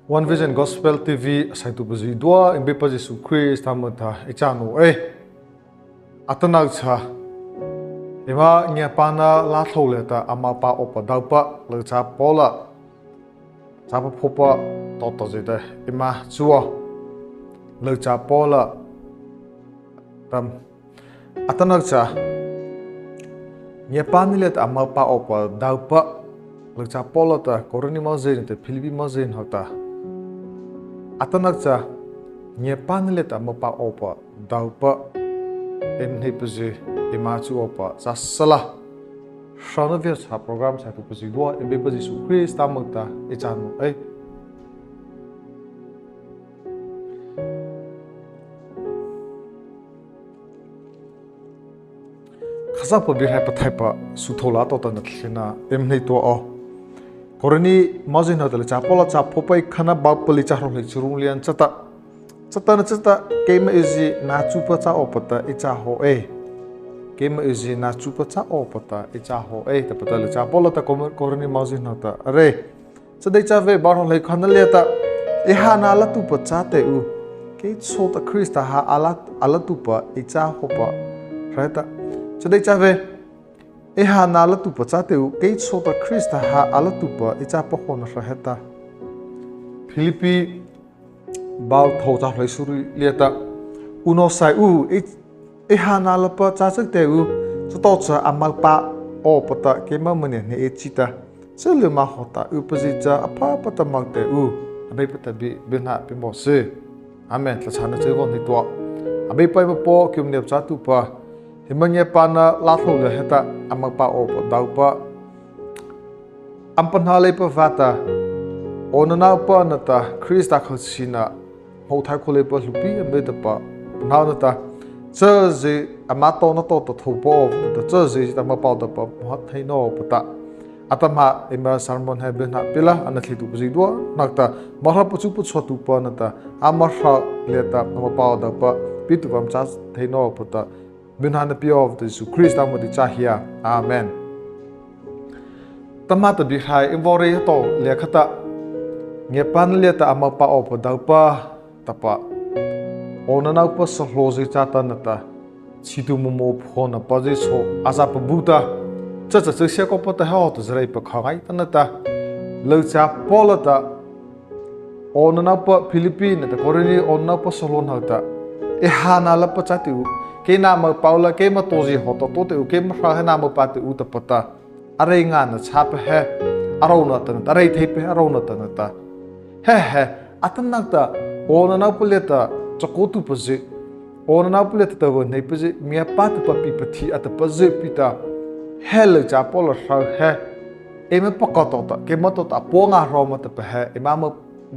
One Vision Gospel TV saitu bazi dua imbe paji su Christ tamata echanu atanak cha ema nya pana la thole ta amapa opa dopa le cha pola cha phopa to to jeta ema chuo le cha pola tam atanak cha nya pani le ta amapa opa dopa le cha pola ta koroni ma zen te philipi ma zen hota atanak cha nya pani le ta amapa opa dopa en hepeje imachu opa sasala Hrona Viachhâh program saitu paji dua imbe paji su Christ tamata echanu khasa pa bir hapa thaipa su thola to tan thlena emnei to o korani mazin hadal chapola cha phopai khana bapali cha ro churung lian chata kema izi na chupa cha opata icha ho kema izi na chupa cha opata icha ho ta patal cha pola ta korani mazin hata are chadai cha ve bar lai khana le ta ha na la tu pa cha te u ke so ta Christa ha ala tu pa icha ho pa rata chadai cha ve ha na la tu pa cha te u ke so ta Christa ha ala tu pa icha pa ho na rata Philippi bao thâu cha lấy suri lieta uno sai u ha na la pa cha sak te u so to cha amal pa o pata ke ma mane ne e chita se le ma hota u paji cha apa pata mag te u abai pata bi bena pe mo se amen la chana che gon ni to abai pai po kyum ne cha tu pa himangye pa na la tho le heta amal pa o pa dau pa ampan ha le pa vata onana pa na ta Christa khosina hau thai khole pa lupi ambe ta pa na na ta chaje amato na to thopo ta chaje ta ma pa ta pa hat thai no pata atama ema sermon ha ben ha pila ana thli tu bji do nakta marha puchu pu chhu tu pa na ta amarha le ta ma pa da pa pitu pam cha thai no pata ben ha na pi of the Jesus Christ am di cha hia amen tamata bi hai invore to le khata nge pan le ta amapa op dopa tapa onana pa sahlozi chata nata chitu momo phona paji so asa pa buta cha sia ko pata ha to zrai pa khagai tanata lo cha polata onana pa Philippine ta korani onana pa salon hata hana la pa chatiu ke na ma paula ke ma toji hoto to te ke ma ha na ma pa te uta pata are nga na chap he arona tan are thei pe arona tanata he atanakta onana puleta chakotu paje onana puleta ta nei paje mia pat pa pi pathi at paje pita hel cha pol sa he eme pakato ta ke mato ta ponga roma ta he emama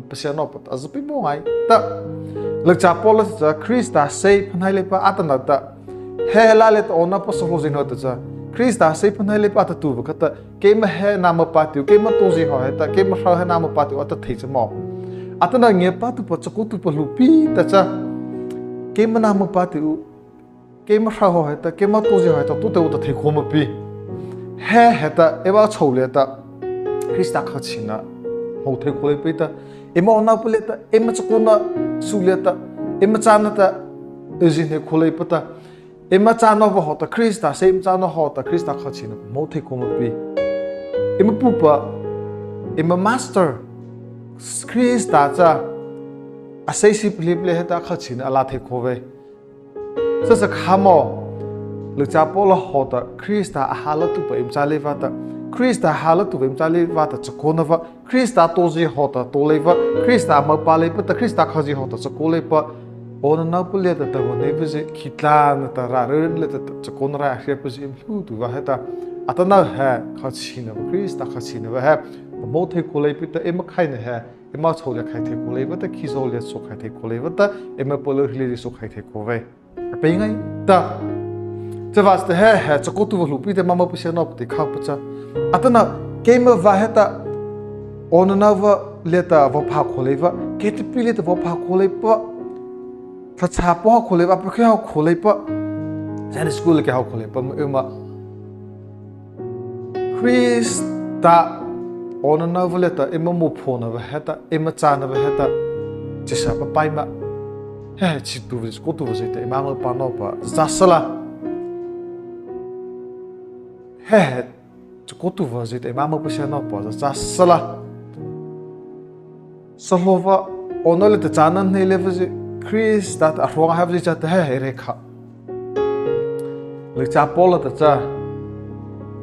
pasiano pat azpi bongai ta le cha pol sa Christa sei phanai le pa atanakta hela le ta ona pa solojin hota cha Christa sei phanai le pa ta tu khata ke ma he nama patiu ke ma toji ho he ta ke ma sa he nama patiu at thei chmo atana nge pa tu pa chaku tu pa lupi ta cha ke ma nama patiu ke ma sa ho he ta ke ma toji ho ta tu te u ta thei khoma pi he ta eba chou le ta Christa khachina ho thei khole pi ta ema ona pule ta ema chaku na su le ta ema chana ta ejine khole pa ta ema chana ho ta Christa sem chana ho ta Christa khachina mo thei khoma pi ema pupa ema master Christa cha asai si ple heta khachina ala the khove sa khamo le cha pola hota Christa halatu pa im chale vata Christa halatu im chale vata chakona va Christa toji hota toleva Christa ma pale pa ta Christa khaji hota chakole pa ona na pule ta ta ne bje khitla na ta ra le ta chakona ra hre pa im hu tu va heta atana ha khachina Christa khachina va ha mo the khole pi ta em khai ne ha ema chole khai the khole va ta khizo le so khai the khole va ta ema polo hli so khai the khove pe ngai ta chawas te ha chakotu lu pi te mama pu se no te kha pa cha atana kema va heta onana va leta va pha khole va ke te pi le te va pha khole pa tha cha po khole va pa kha khole pa jan school ke ha khole pa ema Christa ona na voleta ema mo phona va heta ema chana va heta chisa pa pai ma he chi tu vis ko tu vis te ema ma pa no pa zasala he ko tu vis te ema ma pa sha no pa zasala so lova ona le te chana ne le vis Chris that a wrong have this at the hair rekha le cha pola ta cha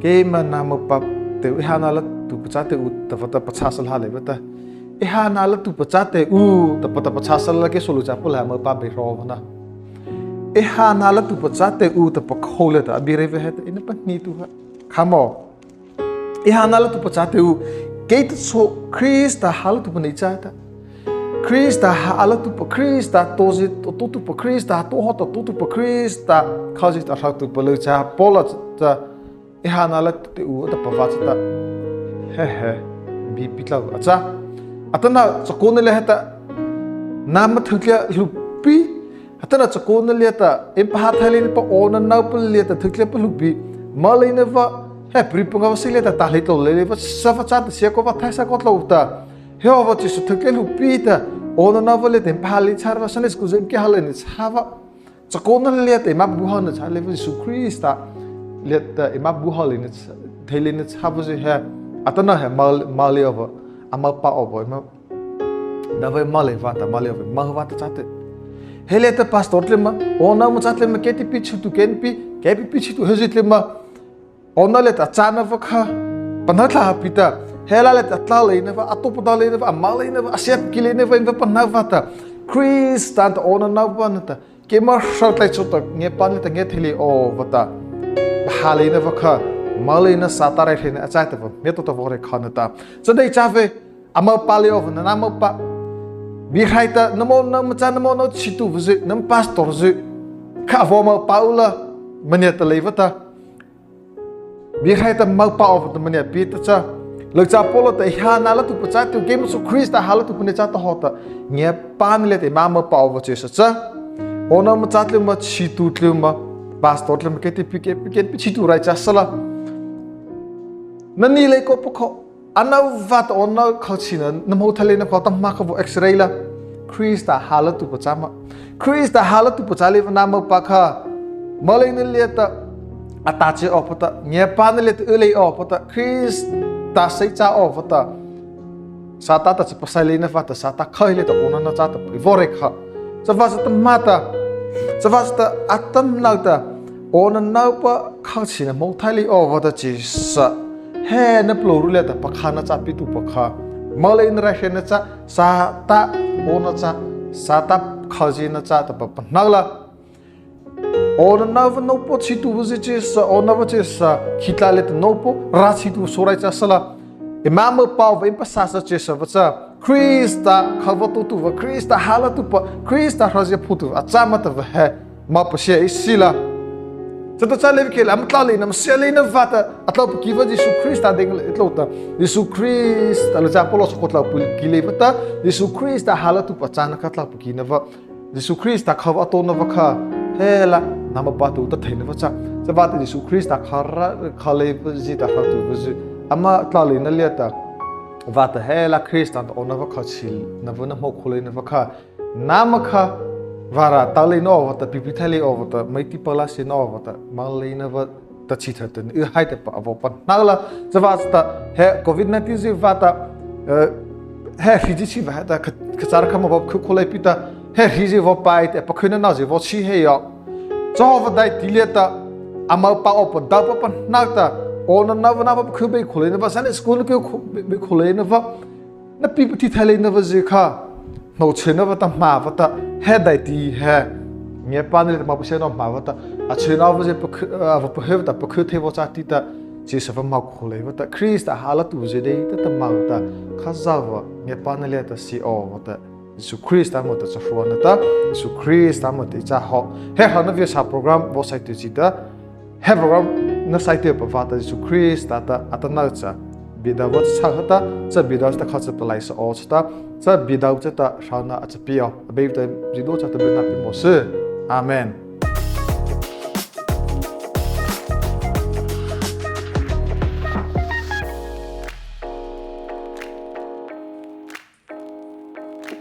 ke ma na ma pa te hana la tu pa te u ta fa ta pa cha sal ha le bata e hana la tu pa te u ta pa sal la ke solu cha pola ma pa be ro na e hana la tu pa te u ta pa khole ta bi re ve het in pa ni tu ha khamo e hana la tu pa te u ke ta so Chris ta hal tu pa ni cha ta Chris ta ala tu pa Chris ta tozi tu pa Chris ta to hot tu pa Chris ta khaji ta ha tu pa le cha pola ta e hana la tu u ta pa va ta he bi pitla acha atana chakone le hata nam thukya lupi atana chakone le ta em pa thali pa ona na pa le ta thukya pa lupi malina va he pripanga va sile ta ta le to le va sa fa cha se ko va thaisa ko lo ta he va chi su thukya lupi ta ona na va le te pa le char va sanes ku jem ke halen chava chakone le te ma bu ha na cha le va su krista le ta ma bu ha le ne thele ne chava je he atana he mali over amopâ over ma da vai mali vata mali over ma vata chate hele ta pastor le ma ona mu chatle ma keti pichu tu ken pi ke pichu tu hezit le ma ona le ta chana va kha panatla pita hela le ta tla le ne va atopa da le ne va mali ne va asep kile ne va in va panavata Chris stand ona na va na ta ke ma short lai chota nge pan le ta nge thili o vata hali ne va kha Malina satara hin a chata va meto to vore khanata so dei chave amopâ le of na amopâ bi khaita namo nam cha namo no chitu vze nam pastor ze kha vo paula mania ta levata bi khaita amopâ of ta mania pi ta cha le cha polo ta ha na la tu pa cha tu game so Christa hala tu pune cha ta hota nge pan le te amopâ of che sa ona ma cha tle ma chitu tle ma pastor tle ma ke te pi chitu rai cha sala Nani le ko poko ana vat ona khalchina namo thale na ko tamma ko x-ray la Christa halatu pachama Christa halatu pachale na ma pakha malaina leta atache opata nyepan let ule opata Christa sai cha opata sata ta pasale na fata sata khaile ta ona na cha ta vore kha savasta mata savasta atam nauta ona naupa khalchina mo thale opata chi sa he na ploru le ta pakha na cha pi tu pakha malai na rashe na cha sa ta ona cha sa ta khaji na cha ta pa nagla ona na no po chi tu buzi chi sa ona ba chi sa khitla le no po ra chi tu sorai cha sala imam pa va impa sa sa chi sa va cha Christa khava tu va Christa hala tu pa Christa raje phutu acha ma ta va he ma pa she isila Zato chale ke am tlale nam sele na vata atlo kiva Jesu Christa deng etlota Jesu Christa lo japolo so kotla pul kile vata Jesu Christa halatu pachana katla pukina va Jesu Christa khava to na vakha hela nama patu ta thaina vacha sabata Jesu Christa khara khale ji ta hatu buzi ama tlale na leta vata hela Christa ona vakha chil na vana mo khole na vakha namakha Vara tali no vata pipithali ovata maiti palasi no vata malina va ta chithatan I haite pa avopa nagla zavasta he COVID-19 zi vata he fiji vata khachar khama va khulai pita he riji va pait pa khuna na zi va chi he ya chova dai tileta amopâ opa dopa pa nagta ona na va khube khulai na va san school ke be khulai na va na pipithali na va zi kha no chena vata ma vata he dai ti he nge pan le ma pse no ma vata a chena va je pa he vata pa khuthe va cha ti ta je sa va ma khole vata Christa halatu je dei ta ma vata khazawa nge pan le ta si o vata Jesu Christa mo ta Hrona ta Jesu Christa mo te cha ho he Hrona Viachhâh program vo sai tu ji ta he program na sai te pa vata Jesu Christa ta atana cha bida va cha ta cha bida ta kha cha palai sa o cha sa bidau cha ta Hrona achapio abe ta jido cha ta bena pi mo se amen